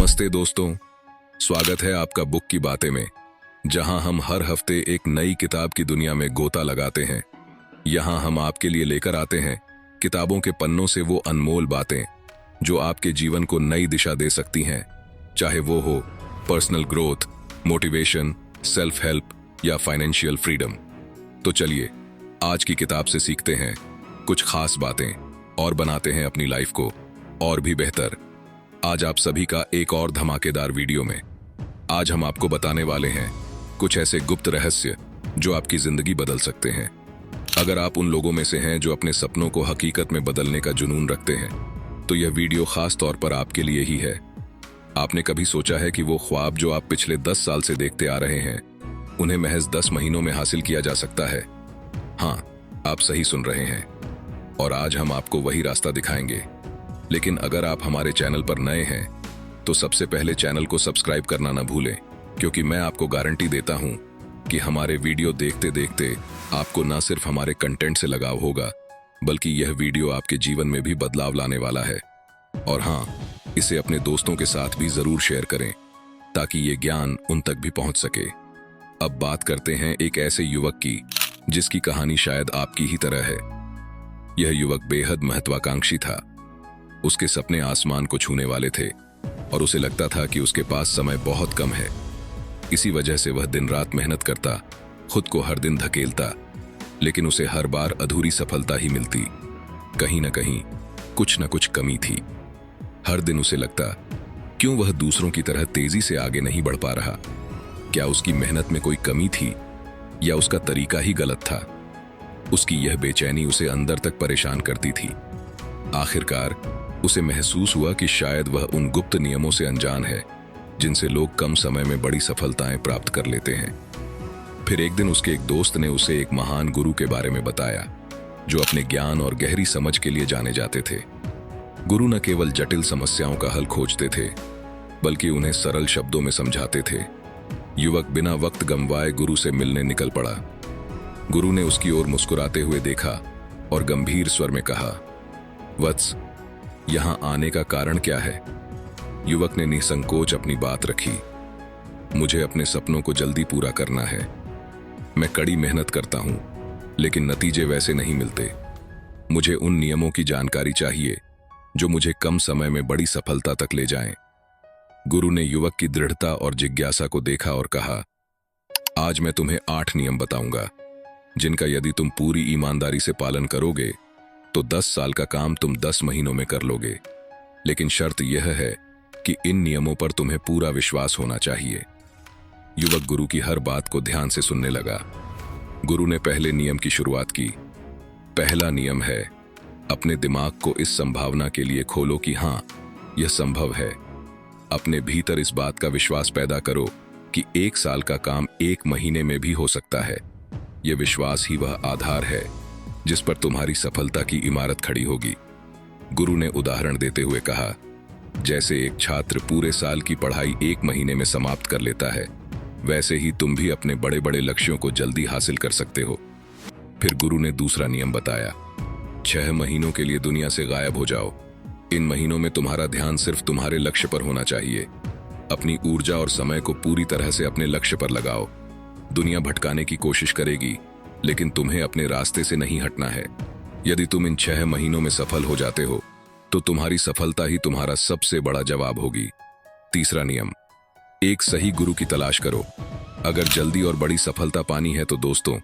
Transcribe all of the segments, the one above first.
नमस्ते दोस्तों, स्वागत है आपका बुक की बातें में, जहां हम हर हफ्ते एक नई किताब की दुनिया में गोता लगाते हैं। यहां हम आपके लिए लेकर आते हैं किताबों के पन्नों से वो अनमोल बातें जो आपके जीवन को नई दिशा दे सकती हैं, चाहे वो हो personal growth, motivation, self help या फाइनेंशियल फ्रीडम। तो चलिए आज की किताब से सीखते हैं कुछ खास बातें और बनाते हैं अपनी लाइफ को और भी बेहतर। आज आप सभी का एक और धमाकेदार वीडियो में आज हम आपको बताने वाले हैं कुछ ऐसे गुप्त रहस्य जो आपकी जिंदगी बदल सकते हैं। अगर आप उन लोगों में से हैं जो अपने सपनों को हकीकत में बदलने का जुनून रखते हैं, तो यह वीडियो खास तौर पर आपके लिए ही है। आपने कभी सोचा है कि वो ख्वाब जो आप पिछले 10 साल से देखते आ रहे हैं, उन्हें महज 10 महीनों में हासिल किया जा सकता है? हाँ, आप सही सुन रहे हैं, और आज हम आपको वही रास्ता दिखाएंगे। लेकिन अगर आप हमारे चैनल पर नए हैं तो सबसे पहले चैनल को सब्सक्राइब करना न भूलें, क्योंकि मैं आपको गारंटी देता हूं कि हमारे वीडियो देखते देखते आपको न सिर्फ हमारे कंटेंट से लगाव होगा, बल्कि यह वीडियो आपके जीवन में भी बदलाव लाने वाला है। और हाँ, इसे अपने दोस्तों के साथ भी जरूर शेयर करें ताकि ये ज्ञान उन तक भी पहुंच सके। अब बात करते हैं एक ऐसे युवक की जिसकी कहानी शायद आपकी ही तरह है। यह युवक बेहद महत्वाकांक्षी था। उसके सपने आसमान को छूने वाले थे और उसे लगता था कि उसके पास समय बहुत कम है। इसी वजह से वह दिन रात मेहनत करता, खुद को हर दिन धकेलता, लेकिन उसे हर बार अधूरी सफलता ही मिलती। कहीं ना कहीं कुछ न कुछ कमी थी। हर दिन उसे लगता, क्यों वह दूसरों की तरह तेजी से आगे नहीं बढ़ पा रहा? क्या उसकी मेहनत में कोई कमी थी या उसका तरीका ही गलत था? उसकी यह बेचैनी उसे अंदर तक परेशान करती थी। आखिरकार उसे महसूस हुआ कि शायद वह उन गुप्त नियमों से अनजान है जिनसे लोग कम समय में बड़ी सफलताएं प्राप्त कर लेते हैं। फिर एक दिन उसके एक दोस्त ने उसे एक महान गुरु के बारे में बताया जो अपने ज्ञान और गहरी समझ के लिए जाने जाते थे। गुरु न केवल जटिल समस्याओं का हल खोजते थे, बल्कि उन्हें सरल शब्दों में समझाते थे। युवक बिना वक्त गंवाए गुरु से मिलने निकल पड़ा। गुरु ने उसकी ओर मुस्कुराते हुए देखा और गंभीर स्वर में कहा, वत्स, यहां आने का कारण क्या है? युवक ने निसंकोच अपनी बात रखी। मुझे अपने सपनों को जल्दी पूरा करना है। मैं कड़ी मेहनत करता हूं, लेकिन नतीजे वैसे नहीं मिलते। मुझे उन नियमों की जानकारी चाहिए जो मुझे कम समय में बड़ी सफलता तक ले जाएं। गुरु ने युवक की दृढ़ता और जिज्ञासा को देखा और कहा, आज मैं तुम्हें 8 नियम बताऊंगा जिनका यदि तुम पूरी ईमानदारी से पालन करोगे तो 10 साल का काम तुम 10 महीनों में कर लोगे। लेकिन शर्त यह है कि इन नियमों पर तुम्हें पूरा विश्वास होना चाहिए। युवक गुरु की हर बात को ध्यान से सुनने लगा। गुरु ने पहले नियम की शुरुआत की। पहला नियम है, अपने दिमाग को इस संभावना के लिए खोलो कि हां, यह संभव है। अपने भीतर इस बात का विश्वास पैदा करो कि 1 साल का काम 1 महीने में भी हो सकता है। यह विश्वास ही वह आधार है जिस पर तुम्हारी सफलता की इमारत खड़ी होगी। गुरु ने उदाहरण देते हुए कहा, जैसे एक छात्र पूरे साल की पढ़ाई 1 महीने में समाप्त कर लेता है, वैसे ही तुम भी अपने बड़े बड़े लक्ष्यों को जल्दी हासिल कर सकते हो। फिर गुरु ने दूसरा नियम बताया, 6 महीनों के लिए दुनिया से गायब हो जाओ। इन महीनों में तुम्हारा ध्यान सिर्फ तुम्हारे लक्ष्य पर होना चाहिए। अपनी ऊर्जा और समय को पूरी तरह से अपने लक्ष्य पर लगाओ। दुनिया भटकाने की कोशिश करेगी, लेकिन तुम्हें अपने रास्ते से नहीं हटना है। यदि तुम इन 6 महीनों में सफल हो जाते हो तो तुम्हारी सफलता ही तुम्हारा सबसे बड़ा जवाब होगी। तीसरा नियम, एक सही गुरु की तलाश करो। अगर जल्दी और बड़ी सफलता पानी है तो दोस्तों,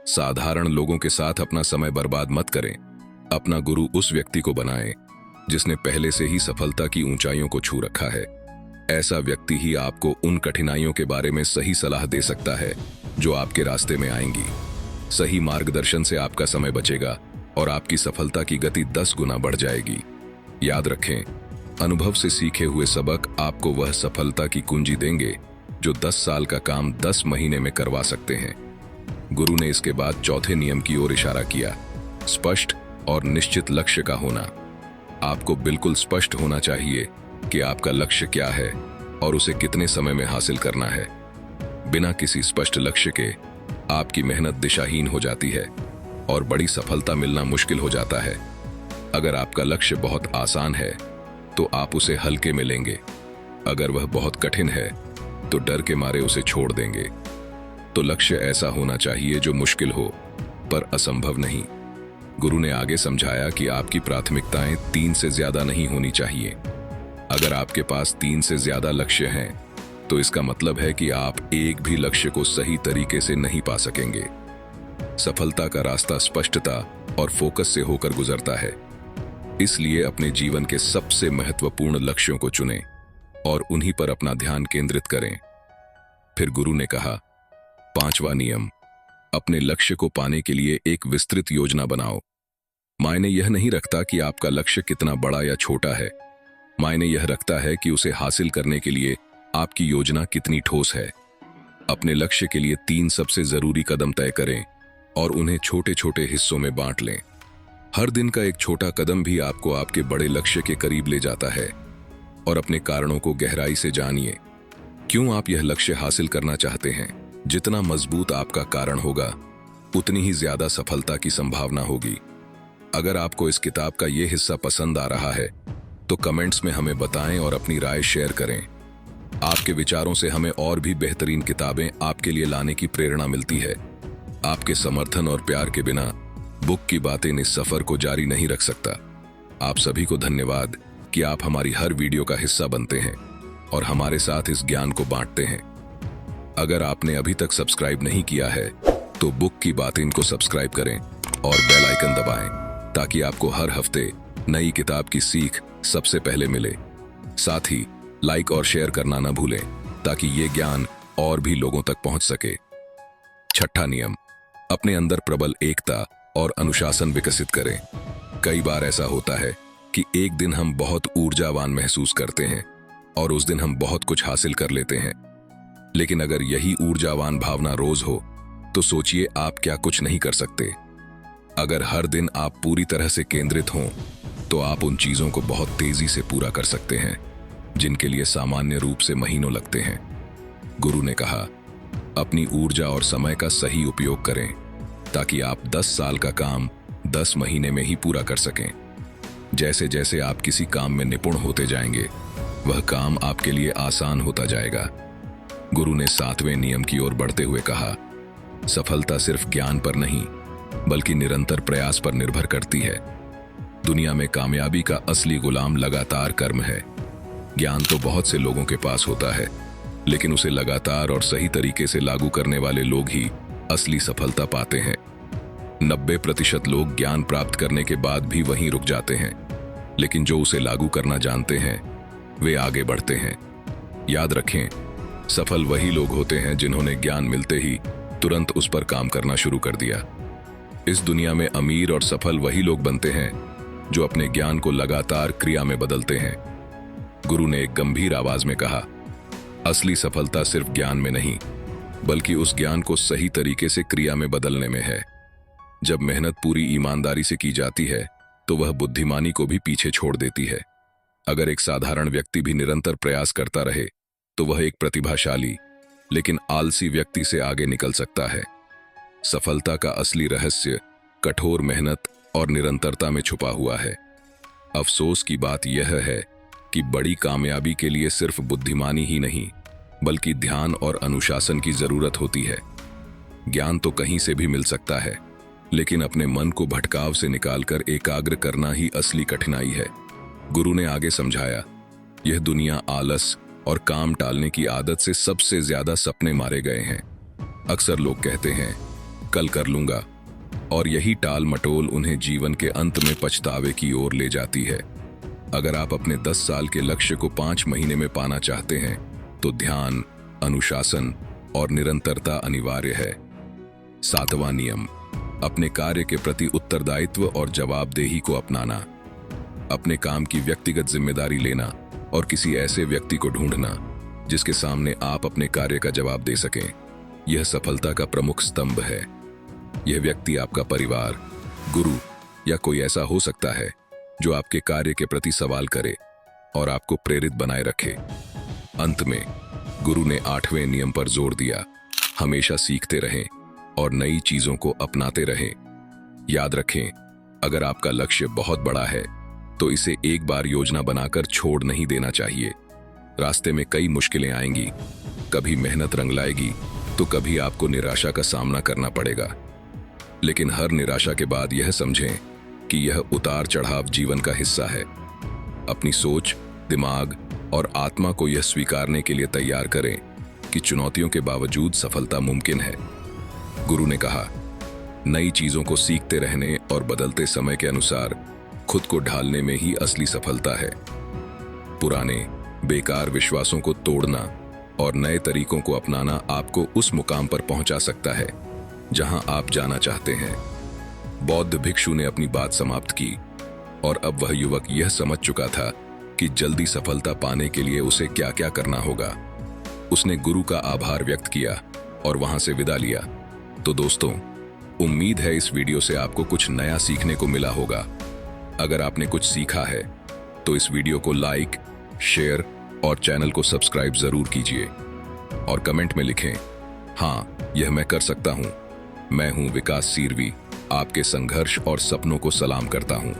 साधारण लोगों के साथ अपना समय बर्बाद मत करें। अपना गुरु उस व्यक्ति को बनाएं जिसने पहले से ही सफलता की ऊंचाइयों को छू रखा है। ऐसा व्यक्ति ही आपको उन कठिनाइयों के बारे में सही सलाह दे सकता है जो आपके रास्ते में आएंगी। सही मार्गदर्शन से आपका समय बचेगा और आपकी सफलता की गति 10 गुना बढ़ जाएगी। याद रखें, अनुभव से सीखे हुए सबक आपको वह सफलता की कुंजी देंगे जो 10 साल का काम 10 महीने में करवा सकते हैं। गुरु ने इसके बाद चौथे नियम की ओर इशारा किया, स्पष्ट और निश्चित लक्ष्य का होना। आपको बिल्कुल स्पष्ट होना चाहिए कि आपका लक्ष्य क्या है और उसे कितने समय में हासिल करना है। बिना किसी स्पष्ट लक्ष्य के आपकी मेहनत दिशाहीन हो जाती है और बड़ी सफलता मिलना मुश्किल हो जाता है। अगर आपका लक्ष्य बहुत आसान है तो आप उसे हल्के में लेंगे, अगर वह बहुत कठिन है तो डर के मारे उसे छोड़ देंगे। तो लक्ष्य ऐसा होना चाहिए जो मुश्किल हो पर असंभव नहीं। गुरु ने आगे समझाया कि आपकी प्राथमिकताएं 3 से ज्यादा नहीं होनी चाहिए। अगर आपके पास 3 से ज्यादा लक्ष्य हैं तो इसका मतलब है कि आप एक भी लक्ष्य को सही तरीके से नहीं पा सकेंगे। सफलता का रास्ता स्पष्टता और फोकस से होकर गुजरता है। इसलिए अपने जीवन के सबसे महत्वपूर्ण लक्ष्यों को चुनें और उन्हीं पर अपना ध्यान केंद्रित करें। फिर गुरु ने कहा, 5वां नियम, अपने लक्ष्य को पाने के लिए एक विस्तृत योजना बनाओ। मायने यह नहीं रखता कि आपका लक्ष्य कितना बड़ा या छोटा है। मायने यह रखता है कि उसे हासिल करने के लिए आपकी योजना कितनी ठोस है। अपने लक्ष्य के लिए 3 सबसे जरूरी कदम तय करें और उन्हें छोटे छोटे हिस्सों में बांट लें। हर दिन का एक छोटा कदम भी आपको आपके बड़े लक्ष्य के करीब ले जाता है। और अपने कारणों को गहराई से जानिए। क्यों आप यह लक्ष्य हासिल करना चाहते हैं? जितना मजबूत आपका कारण होगा उतनी ही ज्यादा सफलता की संभावना होगी। अगर आपको इस किताब का यह हिस्सा पसंद आ रहा है तो कमेंट्स में हमें बताएं और अपनी राय शेयर करें। आपके विचारों से हमें और भी बेहतरीन किताबें आपके लिए लाने की प्रेरणा मिलती है। आपके समर्थन और प्यार के बिना बुक की बातें इस सफर को जारी नहीं रख सकता। आप सभी को धन्यवाद कि आप हमारी हर वीडियो का हिस्सा बनते हैं और हमारे साथ इस ज्ञान को बांटते हैं। अगर आपने अभी तक सब्सक्राइब नहीं किया है तो बुक की बातें को सब्सक्राइब करें और बेल आइकन दबाएं ताकि आपको हर हफ्ते नई किताब की सीख सबसे पहले मिले। साथ ही लाइक और शेयर करना न भूलें ताकि ये ज्ञान और भी लोगों तक पहुंच सके। 6वां नियम, अपने अंदर प्रबल एकता और अनुशासन विकसित करें। कई बार ऐसा होता है कि एक दिन हम बहुत ऊर्जावान महसूस करते हैं और उस दिन हम बहुत कुछ हासिल कर लेते हैं। लेकिन अगर यही ऊर्जावान भावना रोज हो तो सोचिए आप क्या कुछ नहीं कर सकते। अगर हर दिन आप पूरी तरह से केंद्रित हों तो आप उन चीजों को बहुत तेजी से पूरा कर सकते हैं जिनके लिए सामान्य रूप से महीनों लगते हैं। गुरु ने कहा, अपनी ऊर्जा और समय का सही उपयोग करें ताकि आप 10 साल का काम 10 महीने में ही पूरा कर सकें। जैसे जैसे आप किसी काम में निपुण होते जाएंगे वह काम आपके लिए आसान होता जाएगा। गुरु ने 7वें नियम की ओर बढ़ते हुए कहा, सफलता सिर्फ ज्ञान पर नहीं बल्कि निरंतर प्रयास पर निर्भर करती है। दुनिया में कामयाबी का असली गुलाम लगातार कर्म है। ज्ञान तो बहुत से लोगों के पास होता है लेकिन उसे लगातार और सही तरीके से लागू करने वाले लोग ही असली सफलता पाते हैं। 90% लोग ज्ञान प्राप्त करने के बाद भी वहीं रुक जाते हैं, लेकिन जो उसे लागू करना जानते हैं वे आगे बढ़ते हैं। याद रखें, सफल वही लोग होते हैं जिन्होंने ज्ञान मिलते ही तुरंत उस पर काम करना शुरू कर दिया। इस दुनिया में अमीर और सफल वही लोग बनते हैं जो अपने ज्ञान को लगातार क्रिया में बदलते हैं। गुरु ने एक गंभीर आवाज में कहा, असली सफलता सिर्फ ज्ञान में नहीं बल्कि उस ज्ञान को सही तरीके से क्रिया में बदलने में है। जब मेहनत पूरी ईमानदारी से की जाती है तो वह बुद्धिमानी को भी पीछे छोड़ देती है। अगर एक साधारण व्यक्ति भी निरंतर प्रयास करता रहे तो वह एक प्रतिभाशाली लेकिन आलसी व्यक्ति से आगे निकल सकता है। सफलता का असली रहस्य कठोर मेहनत और निरंतरता में छुपा हुआ है। अफसोस की बात यह है कि बड़ी कामयाबी के लिए सिर्फ बुद्धिमानी ही नहीं बल्कि ध्यान और अनुशासन की जरूरत होती है। ज्ञान तो कहीं से भी मिल सकता है लेकिन अपने मन को भटकाव से निकालकर एकाग्र करना ही असली कठिनाई है। गुरु ने आगे समझाया, यह दुनिया आलस और काम टालने की आदत से सबसे ज्यादा सपने मारे गए हैं। अक्सर लोग कहते हैं कल कर लूंगा और यही टाल मटोल उन्हें जीवन के अंत में पछतावे की ओर ले जाती है। अगर आप अपने 10 साल के लक्ष्य को 5 महीने में पाना चाहते हैं तो ध्यान, अनुशासन और निरंतरता अनिवार्य है। 7वां नियम, अपने कार्य के प्रति उत्तरदायित्व और जवाबदेही को अपनाना। अपने काम की व्यक्तिगत जिम्मेदारी लेना और किसी ऐसे व्यक्ति को ढूंढना जिसके सामने आप अपने कार्य का जवाब दे सकें, यह सफलता का प्रमुख स्तंभ है। यह व्यक्ति आपका परिवार, गुरु या कोई ऐसा हो सकता है जो आपके कार्य के प्रति सवाल करे और आपको प्रेरित बनाए रखे। अंत में गुरु ने 8वें नियम पर जोर दिया, हमेशा सीखते रहें और नई चीजों को अपनाते रहें। याद रखें, अगर आपका लक्ष्य बहुत बड़ा है तो इसे एक बार योजना बनाकर छोड़ नहीं देना चाहिए। रास्ते में कई मुश्किलें आएंगी, कभी मेहनत रंग लाएगी तो कभी आपको निराशा का सामना करना पड़ेगा। लेकिन हर निराशा के बाद यह समझें कि यह उतार चढ़ाव जीवन का हिस्सा है। अपनी सोच, दिमाग और आत्मा को यह स्वीकारने के लिए तैयार करें कि चुनौतियों के बावजूद सफलता मुमकिन है। गुरु ने कहा, नई चीजों को सीखते रहने और बदलते समय के अनुसार खुद को ढालने में ही असली सफलता है। पुराने बेकार विश्वासों को तोड़ना और नए तरीकों को अपनाना आपको उस मुकाम पर पहुंचा सकता है जहां आप जाना चाहते हैं। बौद्ध भिक्षु ने अपनी बात समाप्त की और अब वह युवक यह समझ चुका था कि जल्दी सफलता पाने के लिए उसे क्या क्या करना होगा। उसने गुरु का आभार व्यक्त किया और वहां से विदा लिया। तो दोस्तों, उम्मीद है इस वीडियो से आपको कुछ नया सीखने को मिला होगा। अगर आपने कुछ सीखा है तो इस वीडियो को लाइक, शेयर और चैनल को सब्सक्राइब जरूर कीजिए और कमेंट में लिखें, हाँ, यह मैं कर सकता हूं। मैं हूं विकास सीरवी, आपके संघर्ष और सपनों को सलाम करता हूं।